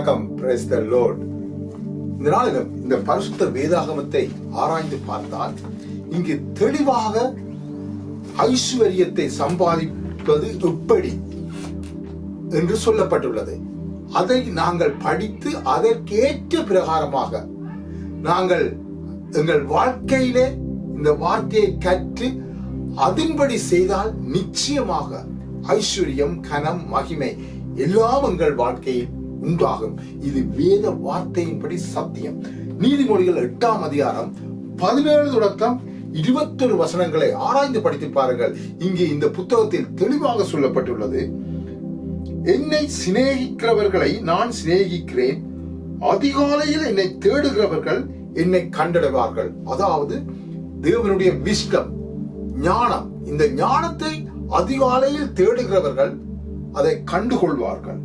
வணக்கம். Praise the Lord. இந்த நாளிலும் இந்த பரிசுத்த வேதாகமத்தை ஆராய்ந்து பார்த்தால் இங்கு தெளிவாக ஐஸ்வர்யத்தை சம்பாதிப்பது எப்படி என்று சொல்லப்பட்டுள்ளது. அதை நாங்கள் படித்து அதற்கேற்ற பிரகாரமாக நாங்கள் எங்கள் வாழ்க்கையிலே இந்த வார்த்தையை கற்று அதன்படி செய்தால் நிச்சயமாக ஐஸ்வர்யம், கனம், மகிமை எல்லாம் எங்கள் வாழ்க்கையில் உண்டாகும். இது வேத வார்த்தையின்படி சத்தியம். நீதிமொழிகள் 8ஆம் அதிகாரம் 17 தொடக்கம் 21 வசனங்களை ஆராய்ந்து படித்து பாருங்கள். இங்கே இந்த புத்தகத்தில் தெளிவாக சொல்லப்பட்டுள்ளது. என்னை சிநேகிக்கிறவர்களை நான் சிநேகிக்கிறேன், அதிகாலையில் என்னை தேடுகிறவர்கள் என்னை கண்டடைவார்கள். அதாவது தேவனுடைய விஸ்டம், ஞானம், இந்த ஞானத்தை அதிகாலையில் தேடுகிறவர்கள் அதை கண்டுகொள்வார்கள்.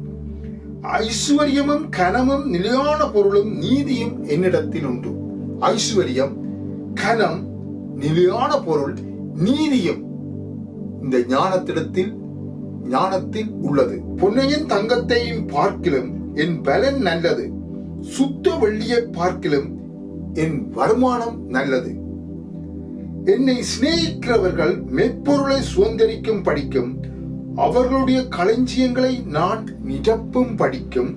ஐஸ்வர்யமும் கனமும் நிலையான பொருளும் நீதியும் என்னிடத்தில் உண்டு. ஐஸ்வர்யம், கனம், நிலையான பொருள், நீதியும் இந்த ஞானத்தில் உள்ளது. பொன்னையும் தங்கத்தையும் பார்க்கிலும் என் பலன் நல்லது, சுத்த வெள்ளியை பார்க்கிலும் என் வருமானம் நல்லது. என்னை சிநேகிக்கிறவர்கள் மெற்பொருளை சுதந்திரிக்கும் படிக்கும், அவர்களுடைய களஞ்சியங்களை நான் நிரப்பும் படிக்கும்,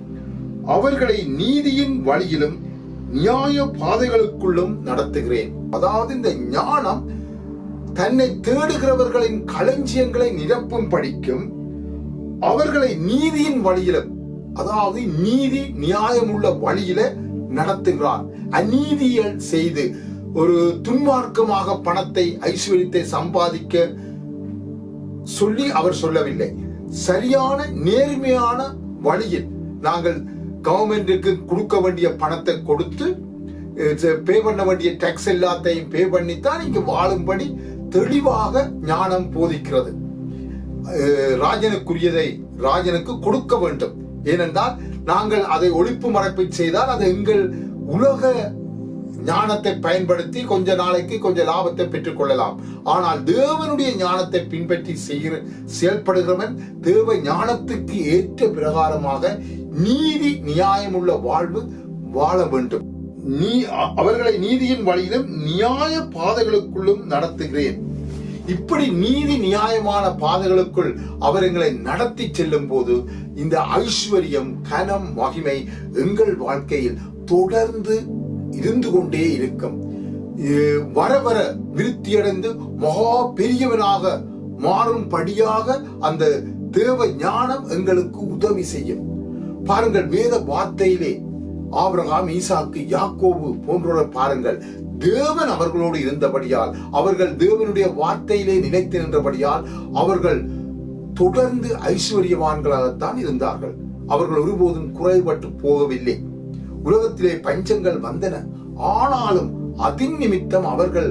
அவர்களை நீதியின் வழியிலும் நியாய பாதைகளுக்குள்ளும் நடத்துகிறேன். அதாவது இந்த ஞானம் தன்னை தேடுகிறவர்களின் களஞ்சியங்களை நிரப்பும் படிக்கும், அவர்களை நீதியின் வழியிலும், அதாவது நீதி நியாயமுள்ள வழியில நடத்துகிறார். அநீதியல் செய்து ஒரு துன்மார்க்கமாக பணத்தை, ஐஸ்வர்யத்தை சம்பாதிக்க சொல்லி அவர் சொல்லவில்லை. சரியான நேர்மையான வழியில் நாங்கள் கவர்மெண்ட்டுக்கு கொடுக்க வேண்டிய பணத்தை கொடுத்து பே பண்ண வேண்டிய டாக்ஸ் எல்லாத்தையும் பே பண்ணித்தான் இங்கு வாழும்படி தெளிவாக ஞானம் போதிக்கிறது. ராஜனுக்குரியதை ராஜனுக்கு கொடுக்க வேண்டும். ஏனென்றால் நாங்கள் அதை ஒழிப்பு மறைப்பு செய்தால் அது எங்கள் உலக ஞானத்தை பயன்படுத்தி கொஞ்ச நாளைக்கு கொஞ்சம் லாபத்தை பெற்றுக் கொள்ளலாம். ஆனால் தேவனுடைய ஞானத்தை பின்பற்றி செயல்படுகிறவன் தேவ ஞானத்துக்கு ஏற்ற பிரகாரமாக நீதி நியாயமுள்ள வாழ்வு வாழ வேண்டும். அவர்களை நீதியின் வழியிலும் நியாய பாதைகளுக்குள்ளும் நடத்துகிறேன். இப்படி நீதி நியாயமான பாதைகளுக்குள் அவர் எங்களை நடத்தி செல்லும் போது இந்த ஐஸ்வர்யம், கனம், மகிமை எங்கள் வாழ்க்கையில் தொடர்ந்து இருந்து கொண்டே இருக்கும். வர வர விருத்தியடைந்து மகா பெரியவனாக மாறும்படியாக அந்த தேவ ஞானம் எங்களுக்கு உதவி செய்யும். பாருங்கள், வேத வார்த்தையிலே ஆபிரகாம், ஈசாக்கு, யாக்கோபு போன்றோர் பாருங்கள், தேவன் அவர்களோடு இருந்தபடியால், அவர்கள் தேவனுடைய வார்த்தையிலே நிலைத்து நின்றபடியால் அவர்கள் தொடர்ந்து ஐஸ்வர்யவான்களாகத்தான் இருந்தார்கள். அவர்கள் ஒருபோதும் குறைபட்டு போகவில்லை. உலகத்திலே பஞ்சங்கள் வந்தன, ஆனாலும் அதன் நிமித்தம் அவர்கள்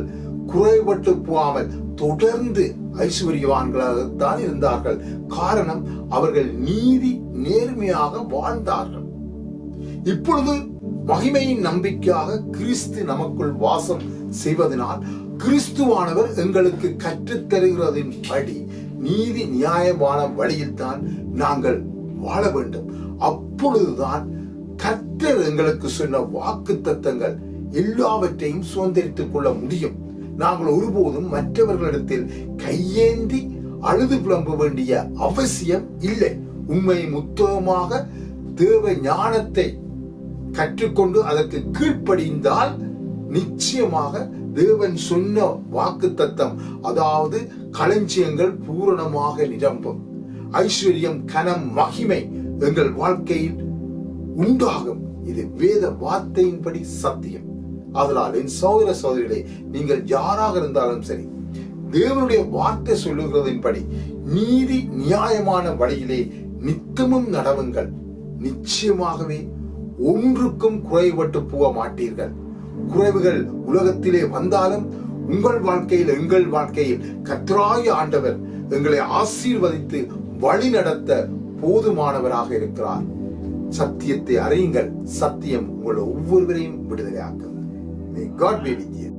குறைபட்டு போகாமல் தொடர்ந்து ஐஸ்வர்யவான்களாகத்தான் இருந்தார்கள். காரணம், அவர்கள் நீதி நேர்மையாக வாழ்ந்தார்கள். இப்பொழுது மகிமையின் நம்பிக்கையாக கிறிஸ்து நமக்குள் வாசம் செய்வதனால் கிறிஸ்துவானவர் எங்களுக்கு கற்றுத்தருகிறதின் படி நீதி நியாயமான வழியில் தான் நாங்கள் வாழ வேண்டும். அப்பொழுதுதான் கர்த்தர் எங்களுக்கு சொன்ன வாக்கு தத்தங்கள் எல்லாவற்றையும் சுதந்திரித்துக் கொள்ள முடியும். நாங்கள் ஒருபோதும் மற்றவர்களிடத்தில் கையேந்தி அழுது புலம்ப வேண்டிய அவசியம் இல்லை. உண்மை முத்தமாக தேவ ஞானத்தை கற்றுக்கொண்டு அதற்கு கீழ்ப்படிந்தால் நிச்சயமாக தேவன் சொன்ன வாக்கு தத்தம், அதாவது களஞ்சியங்கள் பூரணமாக நிரம்பும். ஐஸ்வர்யம், கனம், மகிமை எங்கள் வாழ்க்கையில் உண்டாகும். இது வேத வார்த்தையின்படி சத்தியம். அதனால் என் சகோதர சகோதரிகளே, நீங்கள் யாராக இருந்தாலும் சரி, தேவனுடைய வார்த்தை சொல்லுகிறதின்படி நீதி நியாயமான வழியிலே நித்தமும் நடவுங்கள். நிச்சயமாகவே ஒன்றுக்கும் குறைபட்டு போக மாட்டீர்கள். குறைவுகள் உலகத்திலே வந்தாலும் உங்கள் வாழ்க்கையில், எங்கள் வாழ்க்கையில் கர்த்தராகிய ஆண்டவர் எங்களை ஆசீர்வதித்து வழி நடத்த போதுமானவராக இருக்கிறார். சத்தியத்தை அறியுங்கள், சத்தியம் உங்களை ஒவ்வொருவரையும் விடுதலையாக்கும். May God be with you.